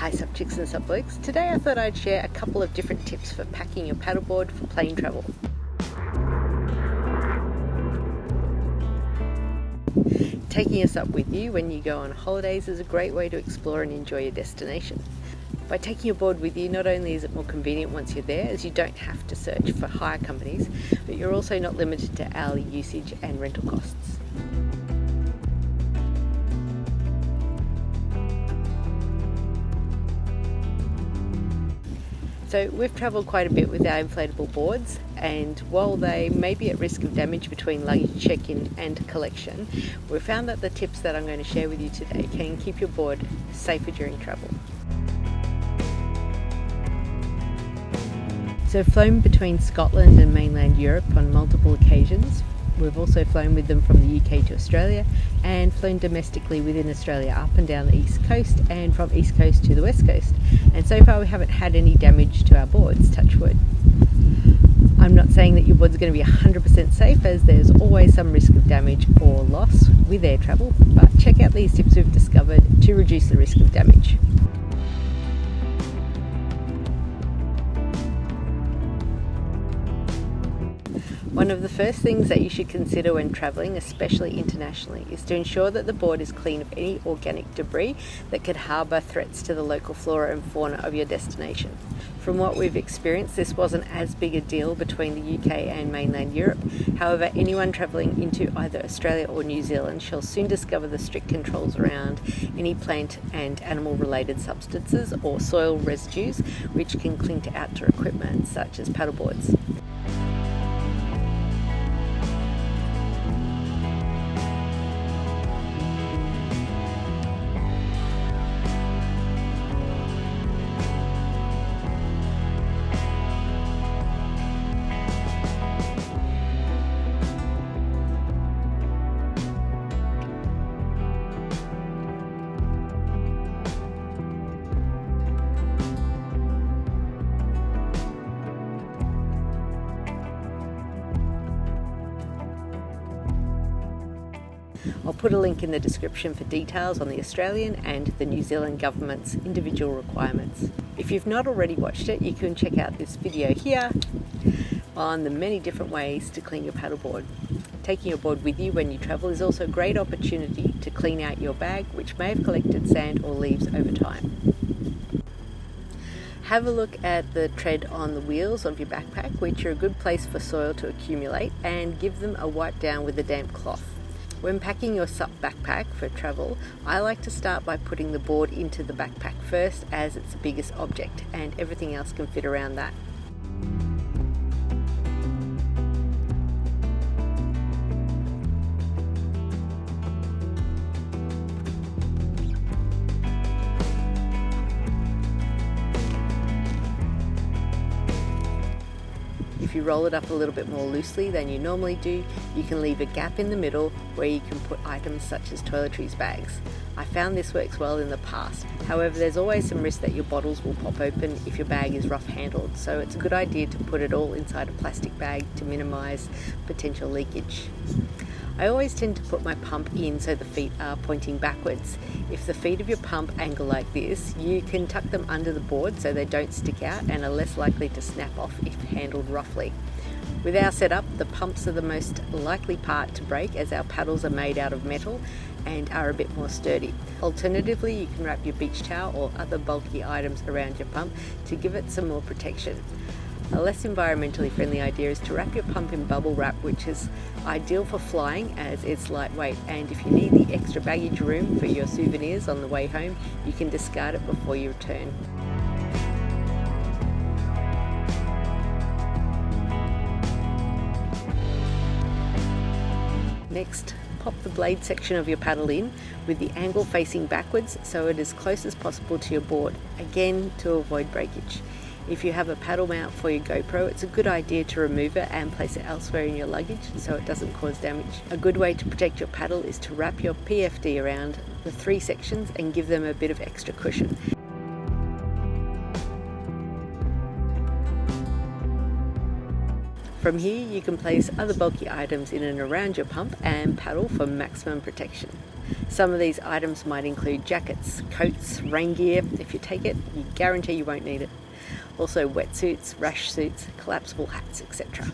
Hi SUP chicks and SUP blokes. Today I thought I'd share a couple of different tips for packing your paddleboard for plane travel. Taking a SUP with you when you go on holidays is a great way to explore and enjoy your destination. By taking your board with you, not only is it more convenient once you're there, as you don't have to search for hire companies, but you're also not limited to hourly usage and rental costs. So we've travelled quite a bit with our inflatable boards, and while they may be at risk of damage between luggage check-in and collection, we've found that the tips that I'm going to share with you today can keep your board safer during travel. So I've flown between Scotland and mainland Europe on multiple occasions. We've also flown with them from the UK to Australia and flown domestically within Australia up and down the east coast and from east coast to the west coast. And so far we haven't had any damage to our boards, touch wood. I'm not saying that your board's going to be 100% safe, as there's always some risk of damage or loss with air travel, but check out these tips we've discovered to reduce the risk of damage. One of the first things that you should consider when travelling, especially internationally, is to ensure that the board is clean of any organic debris that could harbour threats to the local flora and fauna of your destination. From what we've experienced, this wasn't as big a deal between the UK and mainland Europe. However, anyone travelling into either Australia or New Zealand shall soon discover the strict controls around any plant and animal related substances or soil residues which can cling to outdoor equipment such as paddleboards. I'll put a link in the description for details on the Australian and the New Zealand government's individual requirements. If you've not already watched it, you can check out this video here on the many different ways to clean your paddleboard. Taking your board with you when you travel is also a great opportunity to clean out your bag, which may have collected sand or leaves over time. Have a look at the tread on the wheels of your backpack, which are a good place for soil to accumulate, and give them a wipe down with a damp cloth. When packing your SUP backpack for travel, I like to start by putting the board into the backpack first, as it's the biggest object and everything else can fit around that. If you roll it up a little bit more loosely than you normally do, you can leave a gap in the middle where you can put items such as toiletries bags. I found this works well in the past. However, there's always some risk that your bottles will pop open if your bag is rough handled, so it's a good idea to put it all inside a plastic bag to minimise potential leakage. I always tend to put my pump in so the feet are pointing backwards. If the feet of your pump angle like this, you can tuck them under the board so they don't stick out and are less likely to snap off if handled roughly. With our setup, the pumps are the most likely part to break, as our paddles are made out of metal and are a bit more sturdy. Alternatively, you can wrap your beach towel or other bulky items around your pump to give it some more protection. A less environmentally friendly idea is to wrap your pump in bubble wrap, which is ideal for flying as it's lightweight, and if you need the extra baggage room for your souvenirs on the way home, you can discard it before you return. Next, pop the blade section of your paddle in with the angle facing backwards so it is close as possible to your board, again to avoid breakage. If you have a paddle mount for your GoPro, it's a good idea to remove it and place it elsewhere in your luggage so it doesn't cause damage. A good way to protect your paddle is to wrap your PFD around the three sections and give them a bit of extra cushion. From here, you can place other bulky items in and around your pump and paddle for maximum protection. Some of these items might include jackets, coats, rain gear. If you take it, you guarantee you won't need it. Also wetsuits, rash suits, collapsible hats, etc.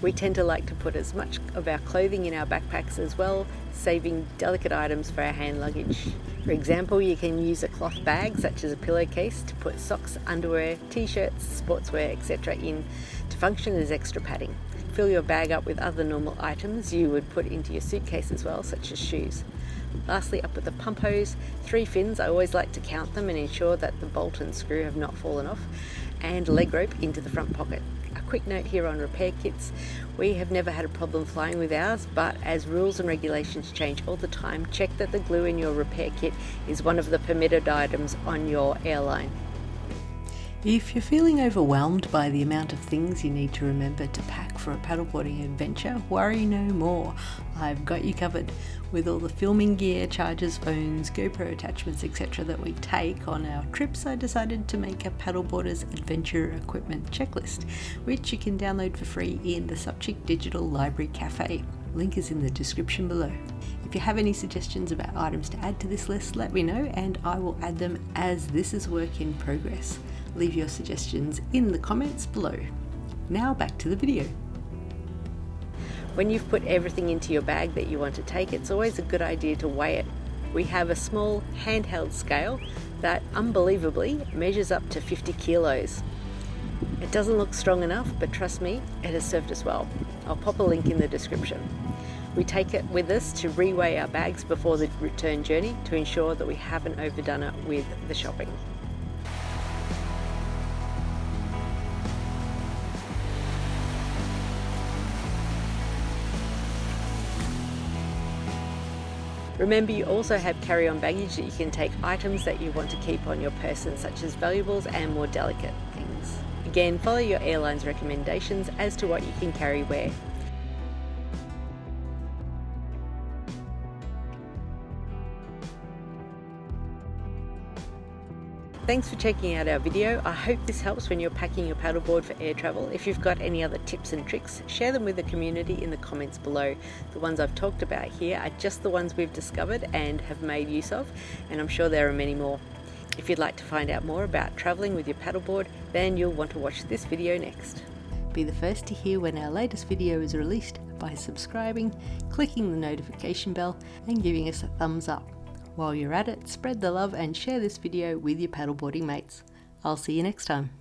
We tend to like to put as much of our clothing in our backpacks as well, saving delicate items for our hand luggage. For example, you can use a cloth bag such as a pillowcase to put socks, underwear, t-shirts, sportswear, etc. in to function as extra padding. Fill your bag up with other normal items you would put into your suitcase as well, such as shoes. Lastly, up with the pump hose, 3 fins, I always like to count them and ensure that the bolt and screw have not fallen off, and leg rope into the front pocket. A quick note here on repair kits, we have never had a problem flying with ours, but as rules and regulations change all the time, check that the glue in your repair kit is one of the permitted items on your airline. If you're feeling overwhelmed by the amount of things you need to remember to pack for a paddleboarding adventure, worry no more. I've got you covered. With all the filming gear, chargers, phones, GoPro attachments, etc. that we take on our trips, I decided to make a paddleboarder's adventure equipment checklist, which you can download for free in the SUP Digital Library Cafe. Link is in the description below. If you have any suggestions about items to add to this list, let me know and I will add them as this is work in progress. Leave your suggestions in the comments below. Now back to the video. When you've put everything into your bag that you want to take, it's always a good idea to weigh it. We have a small handheld scale that unbelievably measures up to 50 kilos. It doesn't look strong enough, but trust me, it has served us well. I'll pop a link in the description. We take it with us to reweigh our bags before the return journey to ensure that we haven't overdone it with the shopping. Remember, you also have carry-on baggage that you can take items that you want to keep on your person, such as valuables and more delicate things. Again, follow your airline's recommendations as to what you can carry where. Thanks for checking out our video. I hope this helps when you're packing your paddleboard for air travel. If you've got any other tips and tricks, share them with the community in the comments below. The ones I've talked about here are just the ones we've discovered and have made use of, and I'm sure there are many more. If you'd like to find out more about traveling with your paddleboard, then you'll want to watch this video next. Be the first to hear when our latest video is released by subscribing, clicking the notification bell, and giving us a thumbs up. While you're at it, spread the love and share this video with your paddleboarding mates. I'll see you next time.